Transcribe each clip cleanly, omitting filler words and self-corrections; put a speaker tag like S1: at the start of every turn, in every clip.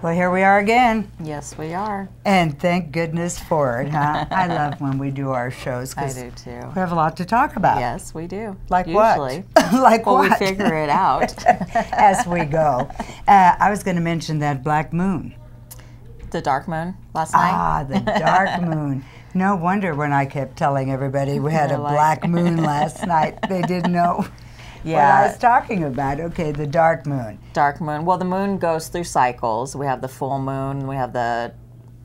S1: Well, here we are again.
S2: Yes, we are.
S1: And thank goodness for it, huh? I love when we do our shows
S2: I
S1: because
S2: do too.
S1: we have a lot to talk about.
S2: Yes, we do.
S1: Like
S2: Usually.
S1: what? Like
S2: well,
S1: what?
S2: we figure it out.
S1: As we go. I was going to mention that black moon.
S2: The dark moon last night?
S1: Ah, the dark moon. No wonder when I kept telling everybody we had a black moon last night, they didn't know what I was talking about. Okay, the dark moon.
S2: Dark moon. Well, the moon goes through cycles. We have the full moon, we have the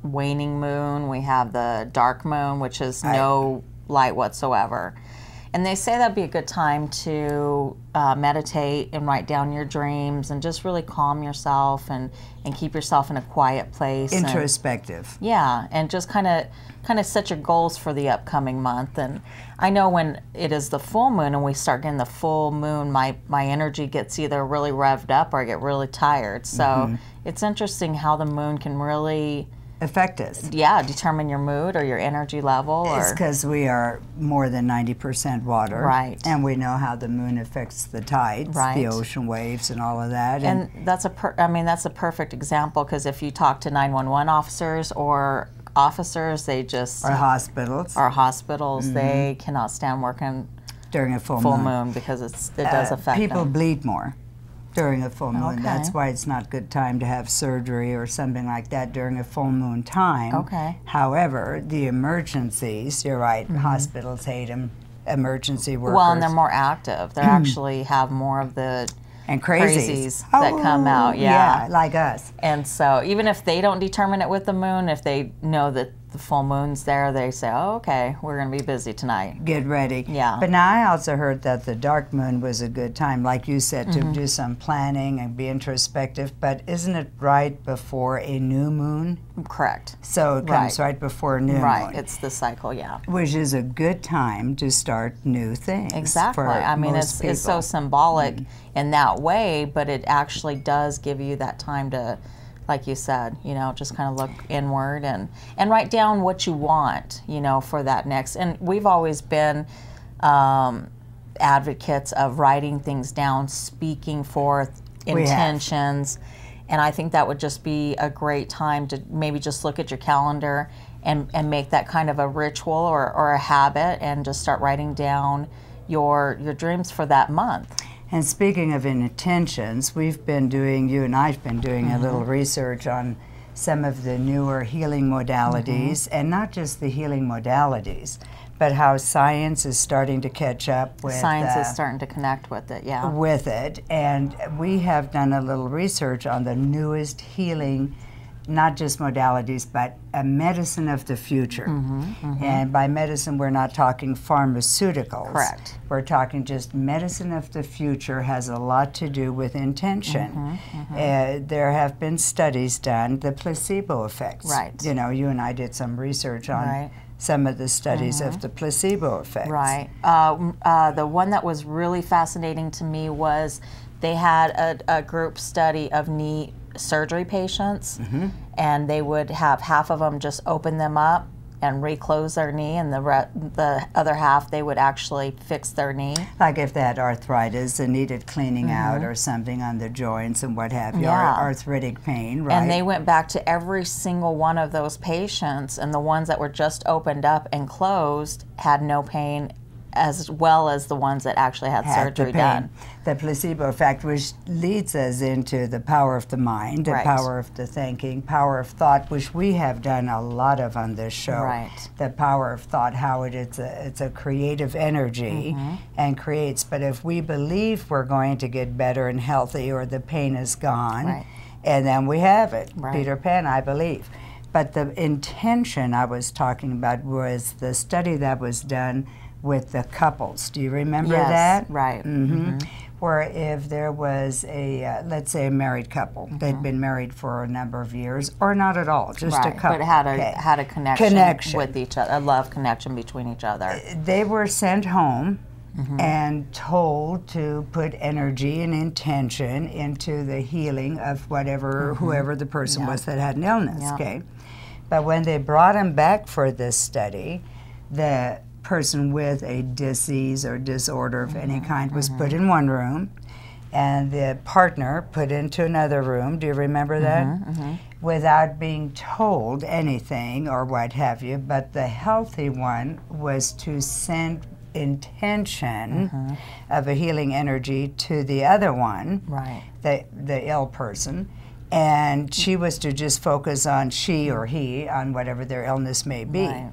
S2: waning moon, we have the dark moon, which is no light whatsoever. And they say that'd be a good time to meditate and write down your dreams and just really calm yourself and keep yourself in a quiet place.
S1: Introspective.
S2: And just kind of set your goals for the upcoming month. And I know when it is the full moon and we start getting the full moon, my energy gets either really revved up or I get really tired. So it's interesting how the moon can really
S1: affect us.
S2: Yeah, determine your mood or your energy level.
S1: It's because we are more than 90% water.
S2: Right.
S1: And we know how the moon affects the tides, the ocean waves and all of that.
S2: And that's that's a perfect example because if you talk to 911 officers or officers, they just...
S1: Or hospitals.
S2: They cannot stand working
S1: during a full
S2: moon because it does affect
S1: people
S2: them.
S1: Bleed more during a full moon. That's why it's not a good time to have surgery or something like that during a full moon time. However, the emergencies, you're right, hospitals hate them, emergency workers.
S2: Well, and they're more active. They actually have more of the crazies that come out.
S1: Yeah, like us.
S2: And so even if they don't determine it with the moon, if they know that the full moon's there, they say, oh, okay, we're going to be busy tonight.
S1: Get ready.
S2: Yeah.
S1: But now I also heard that the dark moon was a good time, like you said, to do some planning and be introspective. But isn't it right before a new moon?
S2: Correct.
S1: So it comes right before a new moon.
S2: Right, it's the cycle, yeah.
S1: Which is a good time to start new things.
S2: Exactly. I mean, it's so symbolic in that way, but it actually does give you that time to, like you said, just kind of look inward and write down what you want, for that next. And we've always been advocates of writing things down, speaking forth intentions. And I think that would just be a great time to maybe just look at your calendar and make that kind of a ritual or a habit and just start writing down your dreams for that month.
S1: And speaking of intentions, we've been doing, you and I have been doing a little research on some of the newer healing modalities, and not just the healing modalities, but how science is starting to catch up with...
S2: Science is starting to connect with it, yeah.
S1: With it, and we have done a little research on the newest healing, not just modalities, but a medicine of the future. And by medicine, we're not talking pharmaceuticals.
S2: Correct.
S1: We're talking just medicine of the future has a lot to do with intention. There have been studies done, the placebo effects.
S2: Right.
S1: You and I did some research on some of the studies of the placebo effects.
S2: Right. The one that was really fascinating to me was they had a group study of knee surgery patients, and they would have half of them just open them up and reclose their knee, and the other half they would actually fix their knee.
S1: Like if they had arthritis and needed cleaning out or something on the joints and what have you, arthritic pain, right?
S2: And they went back to every single one of those patients, and the ones that were just opened up and closed had no pain, as well as the ones that actually had surgery done.
S1: The placebo effect, which leads us into the power of the mind, the power of the thinking, power of thought, which we have done a lot of on this show.
S2: Right.
S1: The power of thought, how it's a creative energy and creates. But if we believe we're going to get better and healthy, or the pain is gone, and then we have it. Peter Pan, I believe. But the intention I was talking about was the study that was done with the couples. Do you remember that?
S2: Right.
S1: Where if there was a, let's say a married couple, they'd been married for a number of years, or not at all, just a couple.
S2: But had a connection with each other, a love connection between each other.
S1: They were sent home and told to put energy and intention into the healing of whatever, whoever the person was that had an illness, okay? But when they brought them back for this study, the person with a disease or disorder of any kind was put in one room, and the partner put into another room. Do you remember that? without being told anything or what have you, but the healthy one was to send intention of a healing energy to the other one, the ill person, and she was to just focus on she or he, on whatever their illness may be.
S2: Right.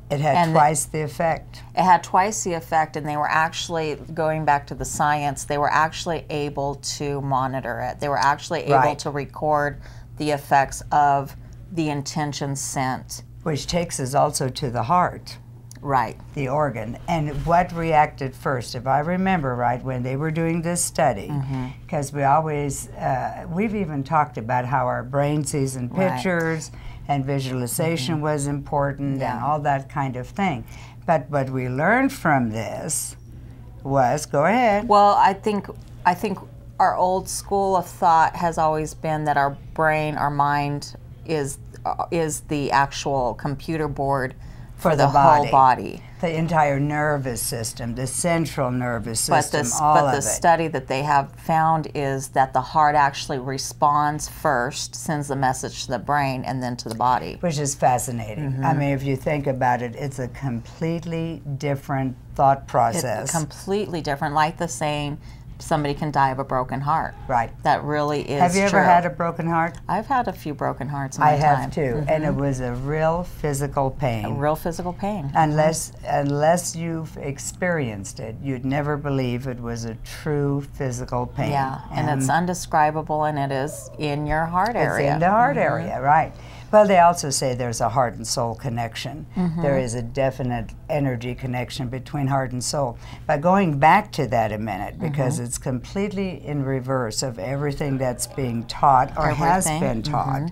S1: It had twice the effect.
S2: It had twice the effect, and they were actually, going back to the science, they were actually able to monitor it. They were actually able to record the effects of the intention sent.
S1: Which takes us also to the heart.
S2: Right.
S1: The organ. And what reacted first, if I remember right, when they were doing this study, because we always, we've even talked about how our brain sees in pictures, and visualization was important, and all that kind of thing. But what we learned from this was, go ahead.
S2: Well, I think our old school of thought has always been that our brain, our mind, is the actual computer board for the whole body.
S1: The entire nervous system, the central nervous system, all
S2: but
S1: of
S2: the
S1: it.
S2: study that they have found is that the heart actually responds first, sends the message to the brain, and then to the body.
S1: Which is fascinating. I mean, if you think about it, it's a completely different thought process.
S2: It's completely different, like the saying, somebody can die of a broken heart.
S1: Right.
S2: That really is true.
S1: Have you ever had a broken heart?
S2: I've had a few broken hearts in my time.
S1: I have too, and it was a real physical pain.
S2: A real physical pain.
S1: Unless you've experienced it, you'd never believe it was a true physical pain.
S2: Yeah, and it's undescribable, and it is in your heart area.
S1: It's in the heart area, right. Well, they also say there's a heart and soul connection. There is a definite energy connection between heart and soul. But going back to that a minute, because it's completely in reverse of everything that's being taught or has been taught,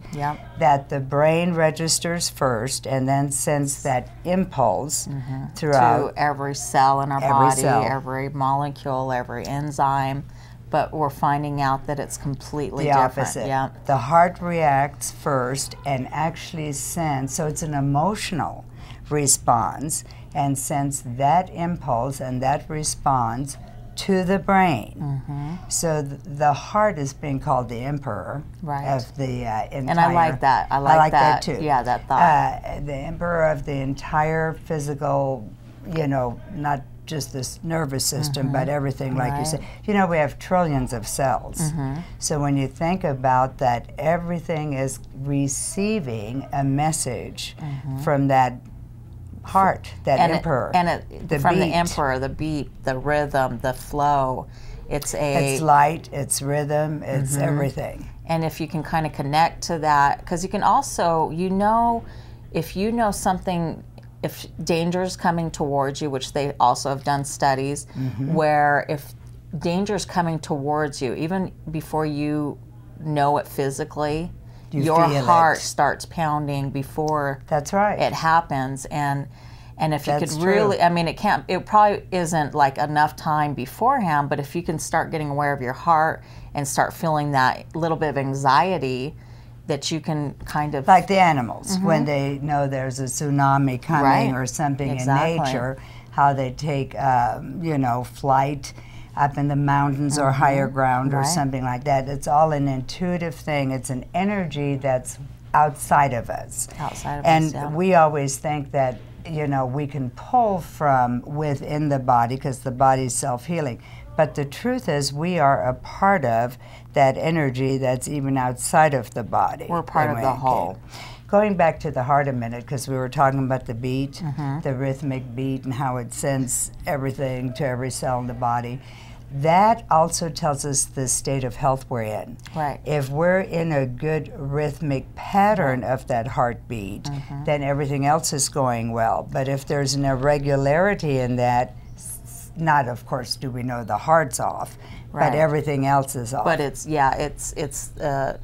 S1: that the brain registers first and then sends that impulse throughout
S2: to every cell in our body, every molecule, every enzyme. But we're finding out that it's completely different.
S1: Opposite.
S2: Yeah.
S1: The heart reacts first and actually sends, so it's an emotional response, and sends that impulse and that response to the brain. So the heart is being called the emperor of the entire.
S2: And I like that. I like
S1: that too.
S2: Yeah, that thought.
S1: The emperor of the entire physical, not just this nervous system, but everything, like you said. We have trillions of cells. So when you think about that, everything is receiving a message from that heart, that emperor.
S2: From the emperor, the beat, the rhythm, the flow. It's
S1: light, it's rhythm, it's everything.
S2: And if you can kind of connect to that, because you can also, if you know something, if danger is coming towards you, which they also have done studies, where if danger is coming towards you, even before you know it physically, your heart starts pounding before it happens. And if you could really, I mean, it probably isn't like enough time beforehand, but if you can start getting aware of your heart and start feeling that little bit of anxiety, that you can kind of...
S1: Like the animals, when they know there's a tsunami coming or something in nature, how they take, flight up in the mountains or higher ground or something like that. It's all an intuitive thing. It's an energy that's outside of us. And we always think that, we can pull from within the body because the body's self-healing. But the truth is, we are a part of that energy that's even outside of the body.
S2: We're part of the whole.
S1: Going back to the heart a minute, because we were talking about the beat, the rhythmic beat, and how it sends everything to every cell in the body. That also tells us the state of health we're in.
S2: Right.
S1: If we're in a good rhythmic pattern of that heartbeat, then everything else is going well. But if there's an irregularity in that, not, of course, do we know the heart's off, but everything else is off.
S2: But it's a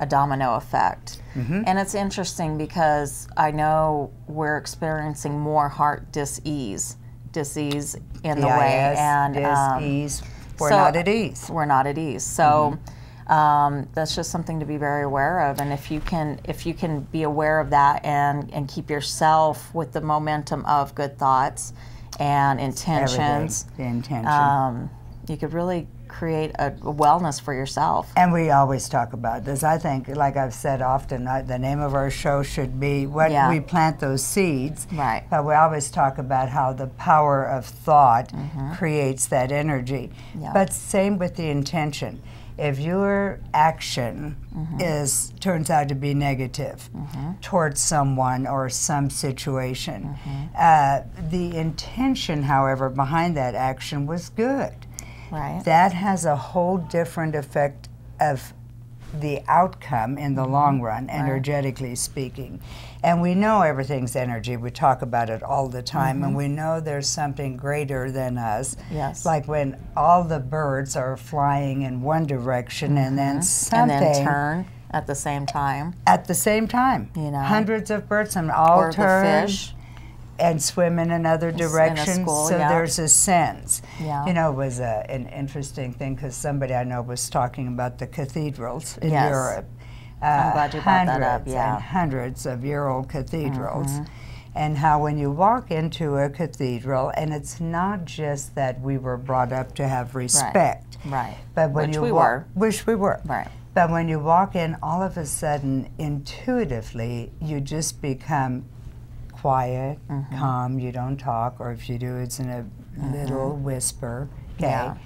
S2: domino effect. And it's interesting because I know we're experiencing more heart disease in the way, and
S1: dis-ease. We're not at ease.
S2: We're not at ease. So that's just something to be very aware of. And if you can be aware of that and keep yourself with the momentum of good thoughts and intentions,
S1: the intention.
S2: You could really create a wellness for yourself.
S1: And we always talk about this. I think, like I've said often, the name of our show should be when we plant those seeds.
S2: Right.
S1: But we always talk about how the power of thought creates that energy.
S2: Yeah.
S1: But same with the intention. If your action turns out to be negative towards someone or some situation, the intention, however, behind that action was good.
S2: Right.
S1: That has a whole different effect of the outcome in the long run, energetically speaking. And we know everything's energy. We talk about it all the time, and we know there's something greater than us.
S2: Yes.
S1: Like when all the birds are flying in one direction and then something...
S2: And then turn at the same time.
S1: At the same time.
S2: You know.
S1: Hundreds of birds and all
S2: or
S1: turn.
S2: The fish.
S1: And swim in another direction,
S2: in a school,
S1: so there's a sense.
S2: Yeah.
S1: You know, it was an interesting thing because somebody I know was talking about the cathedrals in Europe.
S2: I'm glad you brought that up,
S1: And hundreds of year-old cathedrals. And how when you walk into a cathedral, and it's not just that we were brought up to have respect.
S2: Right.
S1: But when
S2: Which
S1: you
S2: we were.
S1: Which we were.
S2: Right.
S1: But when you walk in, all of a sudden, intuitively, you just become quiet, calm, you don't talk, or if you do, it's in a little whisper, okay?
S2: Yeah.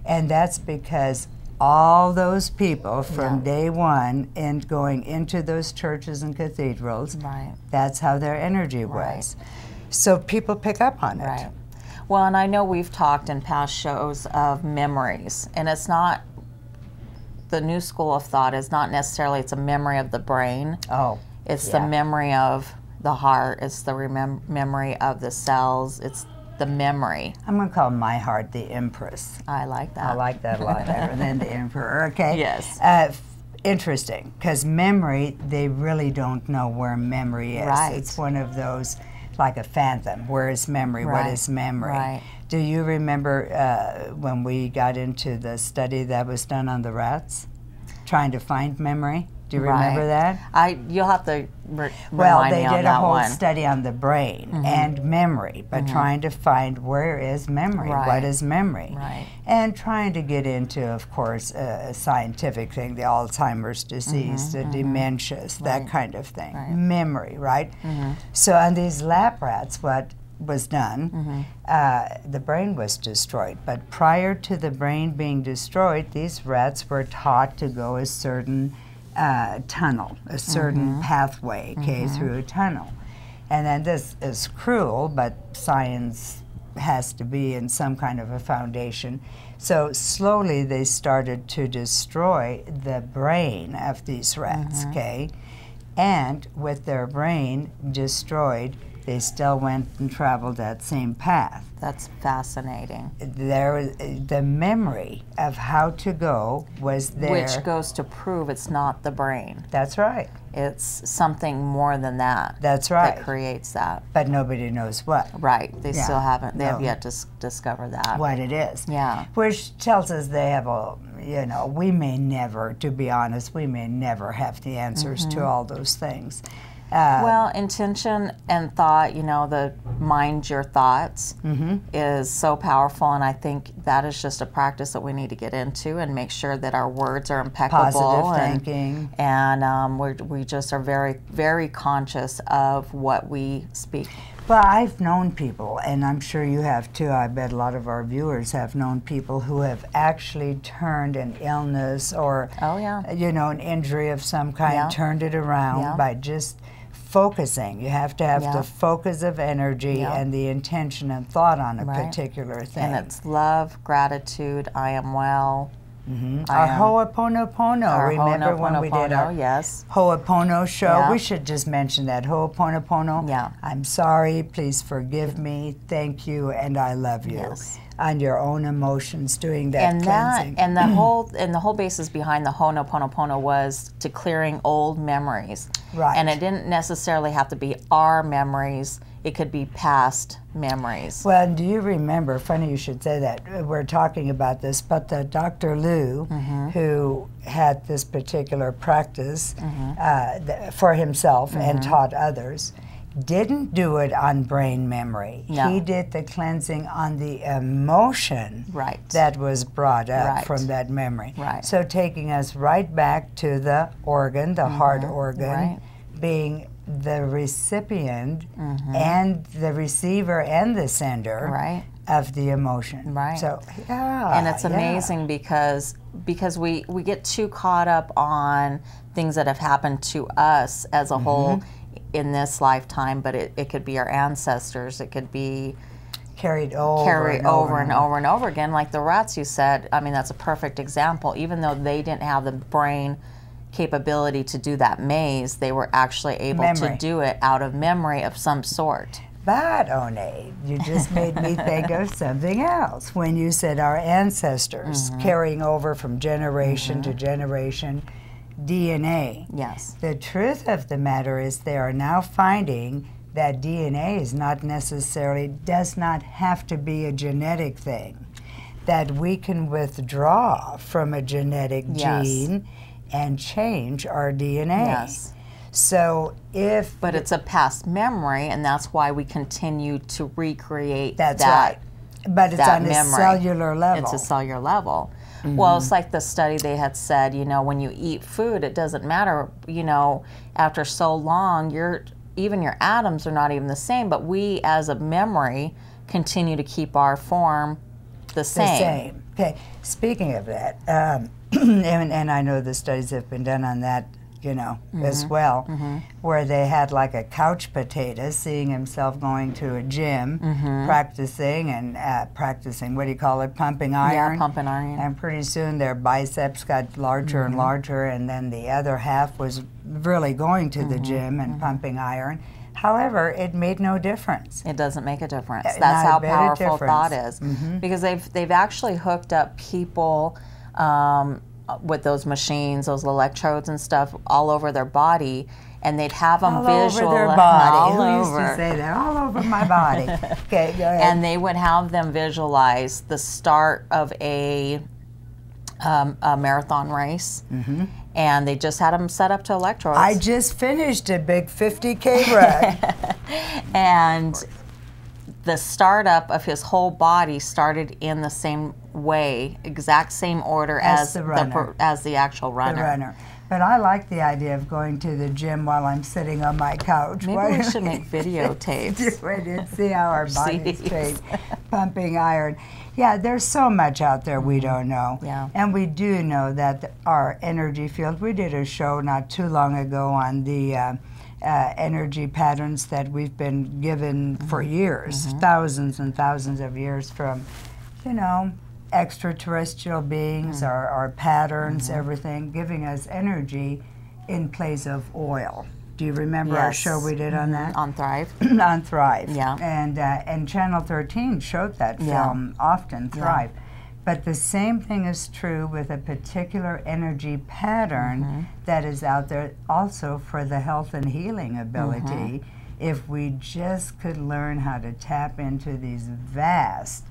S1: And that's because all those people from day one and going into those churches and cathedrals, that's how their energy was. So people pick up on it.
S2: Right. Well, and I know we've talked in past shows of memories, and it's not, the new school of thought is not necessarily, it's a memory of the brain.
S1: Oh,
S2: It's the memory of the heart, it's the memory of the cells, it's the memory.
S1: I'm going to call my heart the Empress.
S2: I like that.
S1: I like that a lot better than the Emperor, okay?
S2: Yes.
S1: Interesting, because memory, they really don't know where memory is.
S2: Right.
S1: It's one of those, like a phantom. Where is memory?
S2: Right.
S1: What is memory?
S2: Right.
S1: Do you remember when we got into the study that was done on the rats, trying to find memory? Do you remember that?
S2: You'll have to remind
S1: well,
S2: me
S1: they
S2: on
S1: did a
S2: that
S1: whole
S2: one.
S1: study on the brain and memory, but trying to find where is memory, what is memory, and trying to get into, of course, a scientific thing, the Alzheimer's disease, the dementias, that kind of thing, memory, right? So on these lab rats, what was done, the brain was destroyed. But prior to the brain being destroyed, these rats were taught to go a certain tunnel, a certain pathway, through a tunnel. And then this is cruel, but science has to be in some kind of a foundation. So slowly they started to destroy the brain of these rats, and with their brain destroyed, they still went and traveled that same path.
S2: That's fascinating.
S1: The memory of how to go was there.
S2: Which goes to prove it's not the brain.
S1: That's right.
S2: It's something more than that.
S1: That's right.
S2: That creates that.
S1: But nobody knows what.
S2: Right. They still haven't. They have yet to discover that.
S1: What it is.
S2: Yeah.
S1: Which tells us they have a, we may never, to be honest, we may never have the answers to all those things.
S2: Well, intention and thought, the mind your thoughts is so powerful, and I think that is just a practice that we need to get into and make sure that our words are impeccable.
S1: Positive thinking.
S2: And we just are very, very conscious of what we speak.
S1: Well, I've known people, and I'm sure you have too, I bet a lot of our viewers have known people who have actually turned an illness or, an injury of some kind, turned it around by just focusing. You have to have the focus of energy and the intention and thought on a particular thing.
S2: And it's love, gratitude, I am well.
S1: Our Ho'oponopono. Remember when we did our Ho'opono show?
S2: Yeah.
S1: We should just mention that. Ho'oponopono.
S2: Yeah.
S1: I'm sorry, please forgive me, thank you, and I love you.
S2: Yes.
S1: On your own emotions, doing that cleansing.
S2: And the whole basis behind the Ho'oponopono was to clearing old memories.
S1: Right.
S2: And it didn't necessarily have to be our memories. It could be past memories.
S1: Well, do you remember, funny you should say that, we're talking about this, but the Dr. Lou, who had this particular practice for himself and taught others, didn't do it on brain memory.
S2: No.
S1: He did the cleansing on the emotion
S2: Right.
S1: that was brought up
S2: Right.
S1: from that memory.
S2: Right.
S1: So taking us right back to the organ, the heart organ,
S2: Right.
S1: being the recipient and the receiver and the sender
S2: Right.
S1: of the emotion.
S2: Right.
S1: So, yeah.
S2: And it's amazing because we get too caught up on things that have happened to us as a whole in this lifetime, but it could be our ancestors, it could be
S1: carried over
S2: and over again. Like the rats you said, I mean, that's a perfect example. Even though they didn't have the brain capability to do that maze, they were actually able to do it out of memory of some sort.
S1: But, Onea, you just made me think of something else. When you said our ancestors carrying over from generation to generation DNA.
S2: Yes.
S1: The truth of the matter is they are now finding that DNA is not necessarily, does not have to be a genetic thing. That we can withdraw from a genetic gene and change our DNA.
S2: Yes.
S1: So if...
S2: But it's a past memory, and that's why we continue to recreate
S1: that's right. But it's on a cellular level.
S2: It's a cellular level. Well, it's like the study they had said, you know, when you eat food, it doesn't matter, you know, after so long, even your atoms are not even the same, but we as a memory continue to keep our form the same.
S1: Okay, speaking of that, and I know the studies have been done on that, you know, as well, where they had like a couch potato seeing himself going to a gym, practicing and practicing, what do you call it, pumping iron?
S2: Yeah, pumping iron.
S1: And pretty soon their biceps got larger and larger, and then the other half was really going to the gym and pumping iron. However, it made no difference.
S2: It doesn't make a difference. That's how powerful thought is. Because they've actually hooked up people with those machines, those electrodes and stuff, all over their body, and they'd have them
S1: all over their body. Who used to say that? All over my body. Okay, go ahead.
S2: And they would have them visualize the start of a marathon race, and they just had them set up to electrodes.
S1: I just finished a big 50K run.
S2: And the startup of his whole body started in the same way, exact same order as the actual runner.
S1: The runner. But I like the idea of going to the gym while I'm sitting on my couch.
S2: Maybe we should make videotapes.
S1: And see how our bodies change, pumping iron. Yeah, there's so much out there we don't know.
S2: Yeah.
S1: And we do know that our energy field, we did a show not too long ago on the energy patterns that we've been given for years, thousands and thousands of years from, you know, extraterrestrial beings, our patterns, everything, giving us energy in place of oil. Do you remember our show we did on that?
S2: On Thrive.
S1: On Thrive.
S2: Yeah.
S1: And Channel 13 showed that film often, Thrive. But the same thing is true with a particular energy pattern that is out there also for the health and healing ability. If we just could learn how to tap into these vast,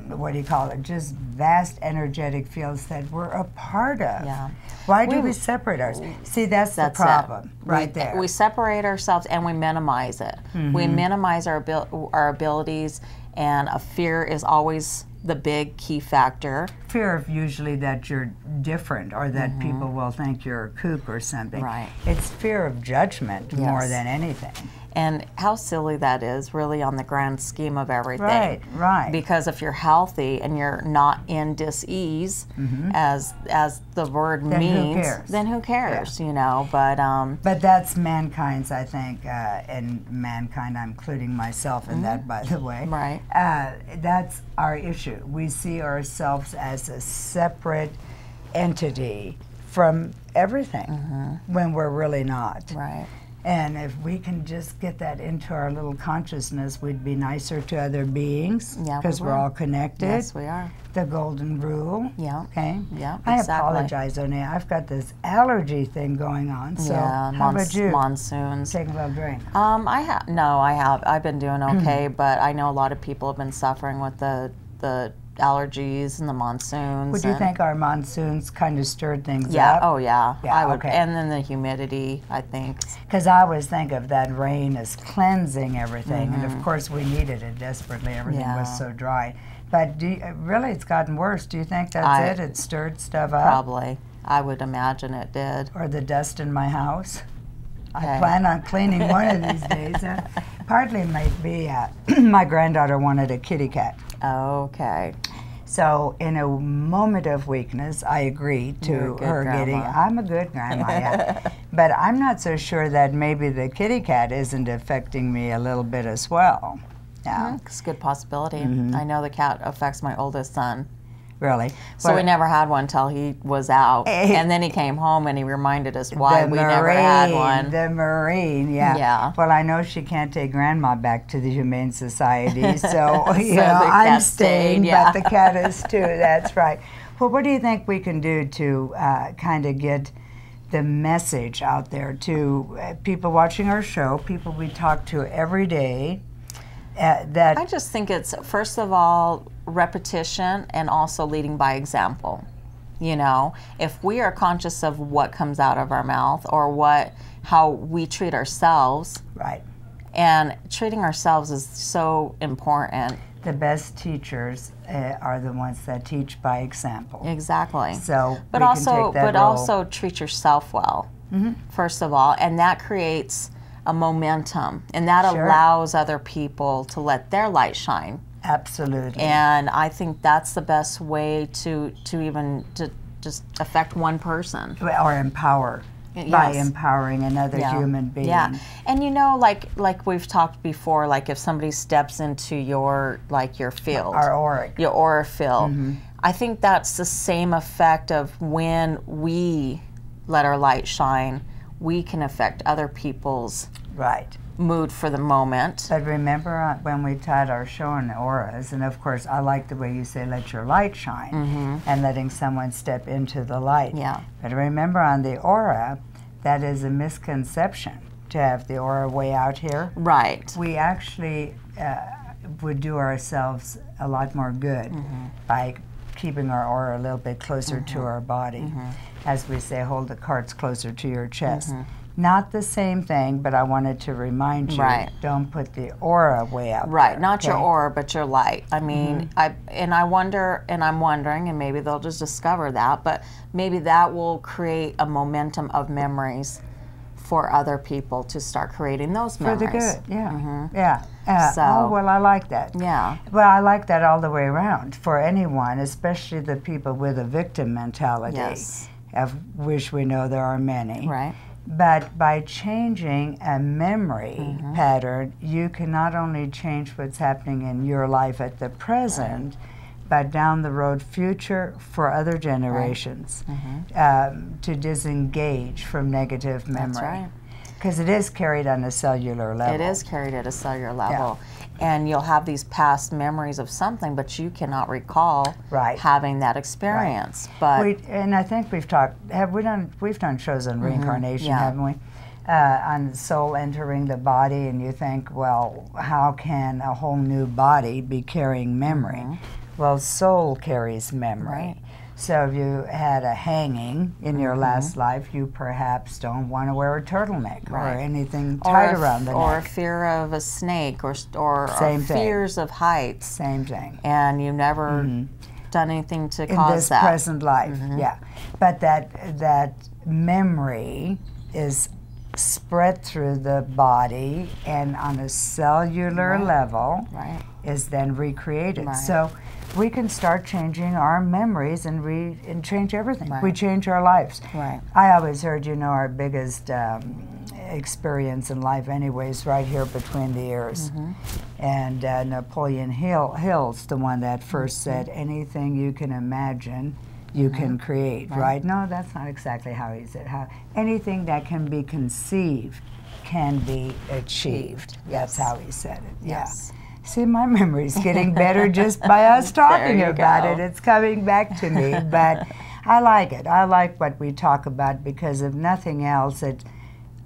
S1: what do you call it, just vast energetic fields that we're a part of.
S2: Yeah.
S1: Why do we separate ourselves? See, that's the problem right there.
S2: We separate ourselves and we minimize it. We minimize our abilities, and a fear is always the big key factor.
S1: Fear of usually that you're different or that people will think you're a kook or something.
S2: Right.
S1: It's fear of judgment more than anything.
S2: And how silly that is, really, on the grand scheme of everything.
S1: Right, right.
S2: Because if you're healthy and you're not in dis-ease, as the word means, then who cares? You know? But
S1: that's mankind's, I think, and mankind, I'm including myself in that, by the way.
S2: Right.
S1: That's our issue. We see ourselves as a separate entity from everything when we're really not.
S2: Right.
S1: And if we can just get that into our little consciousness, we'd be nicer to other beings because we're all connected.
S2: Yes, we are.
S1: The golden rule.
S2: Yeah.
S1: Okay.
S2: Yeah.
S1: I apologize, Onea. I've got this allergy thing going on. So how about you?
S2: Monsoons.
S1: Take a little drink.
S2: I've been doing okay, but I know a lot of people have been suffering with the allergies and the monsoons.
S1: Would you think our monsoons kind of stirred things
S2: yeah,
S1: up?
S2: oh yeah, I would.
S1: Okay.
S2: And then the humidity, I think.
S1: Because I always think of that rain as cleansing everything, and of course we needed it desperately. Everything was so dry. But really, it's gotten worse. Do you think that's it? It stirred stuff up?
S2: Probably. I would imagine it did.
S1: Or the dust in my house? I plan on cleaning one of these days. Partly might be my granddaughter wanted a kitty cat.
S2: Okay.
S1: So in a moment of weakness, I agreed to her getting, I'm a good grandma, yeah. But I'm not so sure that maybe the kitty cat isn't affecting me a little bit as well. Yeah.
S2: It's a good possibility. I know the cat affects my oldest son.
S1: Really?
S2: So we never had one till he was out. And then he came home and he reminded us why we never had one.
S1: The Marine, yeah. Well, I know she can't take Grandma back to the Humane Society, so, you know, I'm staying, but the cat is too. That's right. Well, what do you think we can do to kind of get the message out there to people watching our show, people we talk to every day? I
S2: just think it's, first of all, repetition and also leading by example. You know, if we are conscious of what comes out of our mouth or how we treat ourselves.
S1: Right.
S2: And treating ourselves is so important.
S1: The best teachers are the ones that teach by example.
S2: Exactly.
S1: So,
S2: but also treat yourself well, first of all, and that creates a momentum, and that allows other people to let their light shine.
S1: Absolutely.
S2: And I think that's the best way to just affect one person.
S1: Or empower. By empowering another human being.
S2: Yeah, and you know, like we've talked before, like if somebody steps into your field, your aura field, I think that's the same effect of when we let our light shine, we can affect other people's mood for the moment.
S1: But remember when we taught our show on auras, and of course I like the way you say let your light shine, and letting someone step into the light.
S2: Yeah.
S1: But remember on the aura, that is a misconception to have the aura way out here.
S2: Right.
S1: We actually would do ourselves a lot more good by keeping our aura a little bit closer to our body. As we say, hold the cards closer to your chest. Not the same thing, but I wanted to remind you, don't put the aura way out there.
S2: Not your aura, but your light. I mean, I'm wondering, and maybe they'll just discover that, but maybe that will create a momentum of memories for other people to start creating those memories.
S1: For the good, yeah. Oh, well, I like that.
S2: Yeah.
S1: Well, I like that all the way around for anyone, especially the people with a victim mentality, of which we know there are many.
S2: Right.
S1: But by changing a memory pattern, you can not only change what's happening in your life at the present, but down the road future for other generations to disengage from negative memory.
S2: That's right.
S1: Because it is carried on a cellular level.
S2: It is carried at a cellular level. And you'll have these past memories of something, but you cannot recall having that experience. But
S1: and I think we've done shows on reincarnation, haven't we? On soul entering the body, and you think, well, how can a whole new body be carrying memory? Well, soul carries memory. So if you had a hanging in your last life, you perhaps don't want to wear a turtleneck or anything tight around the neck.
S2: Or a fear of a snake or fears of heights.
S1: Same thing.
S2: And you've never done anything to cause that.
S1: In this present life, But that memory is spread through the body and on a cellular level is then recreated. So we can start changing our memories and change everything. We change our lives. I always heard, you know, our biggest experience in life anyways right here between the ears. And Napoleon Hill's the one that first said, anything you can imagine, you can create, right? No, that's not exactly how he said. Anything that can be conceived can be achieved. That's how he said it. See, my memory's getting better just by us talking about it. It's coming back to me, but I like it. I like what we talk about because if nothing else, it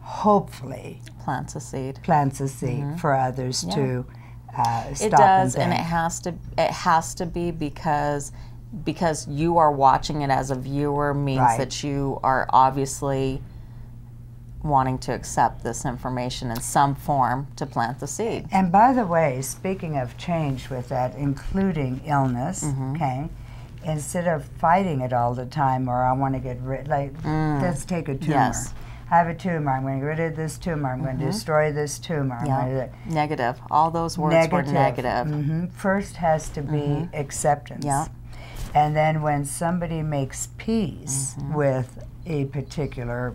S1: hopefully
S2: plants a seed.
S1: Plants a seed for others to stop
S2: it does,
S1: and
S2: and it has to be because you are watching it as a viewer means
S1: Right.
S2: that you are obviously wanting to accept this information in some form to plant the seed.
S1: And by the way, speaking of change with that, including illness, okay, instead of fighting it all the time, or I want to get rid, like, let's take a tumor.
S2: Yes.
S1: I have a tumor, I'm going to get rid of this tumor, I'm going to destroy this tumor. I'm going to
S2: Negative. All those words were negative.
S1: First has to be acceptance.
S2: Yeah.
S1: And then when somebody makes peace with a particular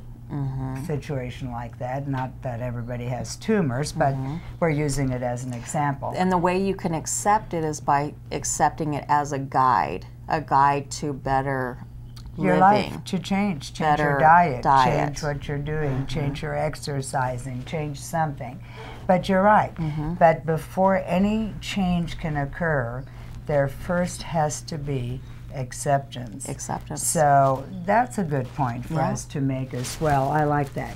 S1: situation like that, not that everybody has tumors, but we're using it as an example.
S2: And the way you can accept it is by accepting it as a guide to better
S1: your
S2: living.
S1: life, to change
S2: Better
S1: your diet,
S2: diet.
S1: change what you're doing, change your exercising, change something. But you're right. But before any change can occur, there first has to be acceptance.
S2: Acceptance.
S1: So that's a good point for us to make as well. I like that.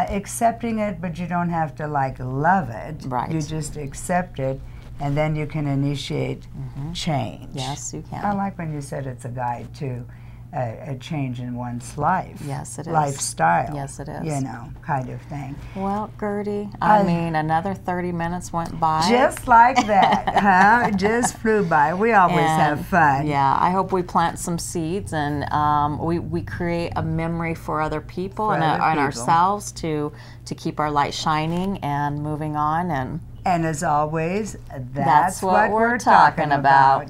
S1: Accepting it, but you don't have to like love it.
S2: Right.
S1: You just accept it, and then you can initiate change.
S2: Yes, you can.
S1: I like when you said it's a guide to a change in one's life.
S2: Yes, it is.
S1: Lifestyle.
S2: Yes, it is.
S1: You know, kind of thing.
S2: Well, Gertie, I mean, another 30 minutes went by.
S1: Just like that, huh? It just flew by. We always have fun.
S2: Yeah, I hope we plant some seeds and we create a memory for other people and ourselves to keep our light shining and moving on. And
S1: as always, that's
S2: what we're talking about.